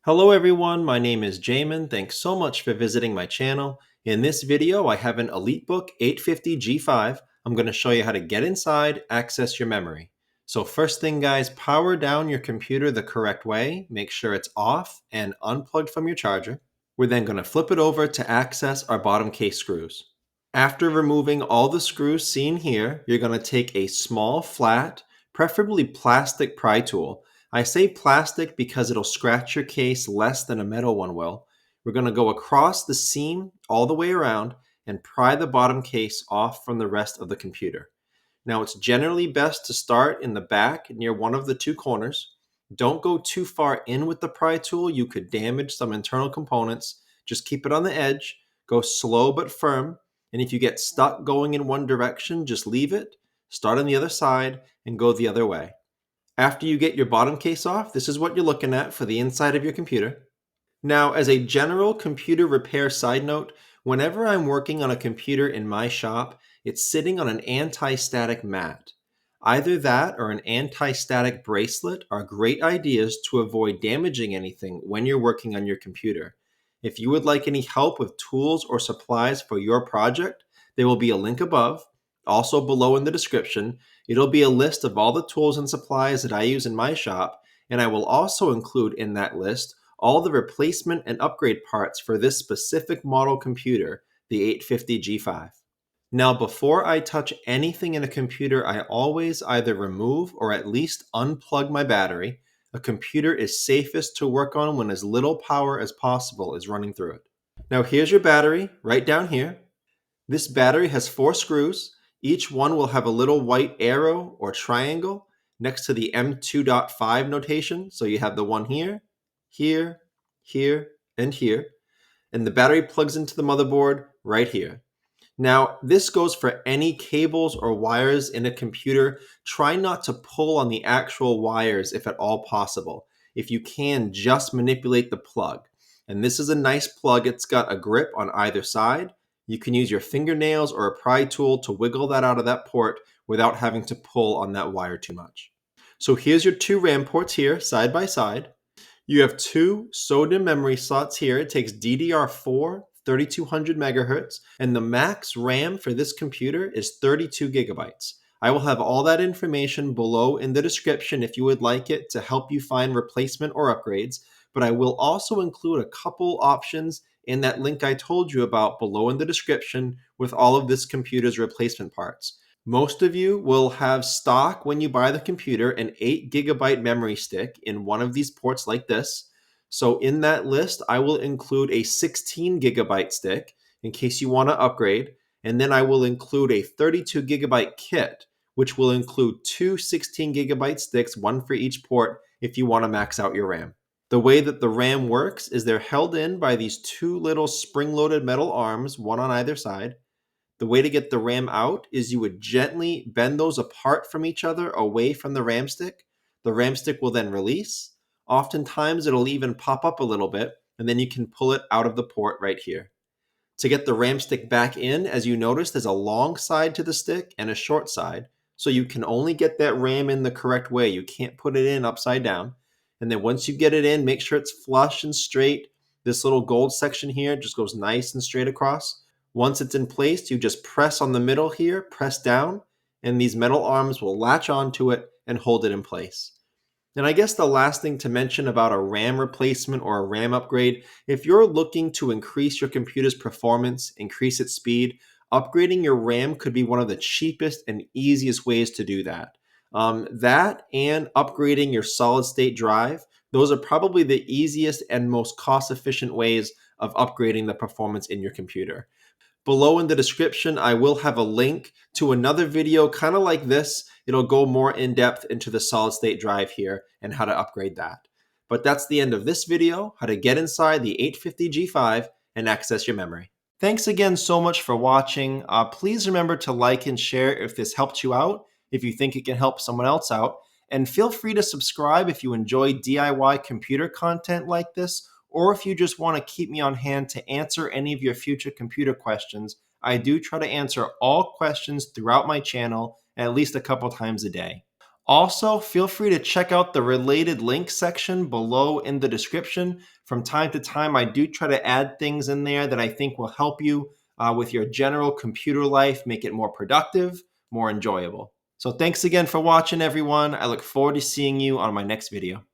Hello everyone, my name is Jamin. Thanks so much for visiting my channel. In this video, I have an EliteBook 850G5. I'm going to show you how to get inside, access your memory. So first thing guys, power down your computer the correct way. Make sure it's off and unplugged from your charger. We're then going to flip it over to access our bottom case screws. After removing all the screws seen here, you're going to take a small, flat, preferably plastic pry tool. I say plastic because it'll scratch your case less than a metal one will. We're going to go across the seam all the way around and pry the bottom case off from the rest of the computer. Now it's generally best to start in the back near one of the two corners. Don't go too far in with the pry tool. You could damage some internal components. Just keep it on the edge. Go slow but firm. And if you get stuck going in one direction, just leave it. Start on the other side and go the other way. After you get your bottom case off, this is what you're looking at for the inside of your computer. Now, as a general computer repair side note, whenever I'm working on a computer in my shop, it's sitting on an anti-static mat. Either that or an anti-static bracelet are great ideas to avoid damaging anything when you're working on your computer. If you would like any help with tools or supplies for your project, there will be a link above. Also below in the description, it'll be a list of all the tools and supplies that I use in my shop, and I will also include in that list all the replacement and upgrade parts for this specific model computer, the 850G5. Now, before I touch anything in a computer, I always either remove or at least unplug my battery. A computer is safest to work on when as little power as possible is running through it. Now, here's your battery right down here. This battery has 4 screws. Each one will have a little white arrow or triangle next to the M2.5 notation. So you have the one here, here, here, and here. And the battery plugs into the motherboard right here. Now, this goes for any cables or wires in a computer. Try not to pull on the actual wires if at all possible. If you can, just manipulate the plug. And this is a nice plug. It's got a grip on either side. You can use your fingernails or a pry tool to wiggle that out of that port without having to pull on that wire too much. So here's your 2 RAM ports here, side by side. You have 2 SODIMM memory slots here. It takes DDR4, 3200 megahertz, and the max RAM for this computer is 32 gigabytes. I will have all that information below in the description if you would like it to help you find replacement or upgrades, but I will also include a couple options in that link I told you about below in the description with all of this computer's replacement parts. Most of you will have stock when you buy the computer an 8 gigabyte memory stick in one of these ports like this. So in that list, I will include a 16 gigabyte stick in case you want to upgrade. And then I will include a 32 gigabyte kit, which will include 2 16 gigabyte sticks, one for each port if you want to max out your RAM. The way that the RAM works is they're held in by these 2 little spring-loaded metal arms, one on either side. The way to get the RAM out is you would gently bend those apart from each other away from the RAM stick. The RAM stick will then release. Oftentimes it'll even pop up a little bit, and then you can pull it out of the port right here. To get the RAM stick back in, as you notice, there's a long side to the stick and a short side. So you can only get that RAM in the correct way. You can't put it in upside down. And then once you get it in, make sure it's flush and straight. This little gold section here just goes nice and straight across. Once it's in place, you just press on the middle here, press down, and these metal arms will latch onto it and hold it in place. And I guess the last thing to mention about a RAM replacement or a RAM upgrade, if you're looking to increase your computer's performance, increase its speed, upgrading your RAM could be one of the cheapest and easiest ways to do that. That and upgrading your solid state drive, those are probably the easiest and most cost efficient ways of upgrading the performance in your computer. Below in the description, I will have a link to another video kind of like this. It'll go more in depth into the solid state drive here and how to upgrade that. But that's the end of this video, how to get inside the 850G5 and access your memory. Thanks again so much for watching. Please remember to like and share if this helped you out, if you think it can help someone else out. And feel free to subscribe if you enjoy DIY computer content like this, or if you just want to keep me on hand to answer any of your future computer questions. I do try to answer all questions throughout my channel at least a couple times a day. Also, feel free to check out the related links section below in the description. From time to time, I do try to add things in there that I think will help you with your general computer life, make it more productive, more enjoyable. So thanks again for watching, everyone. I look forward to seeing you on my next video.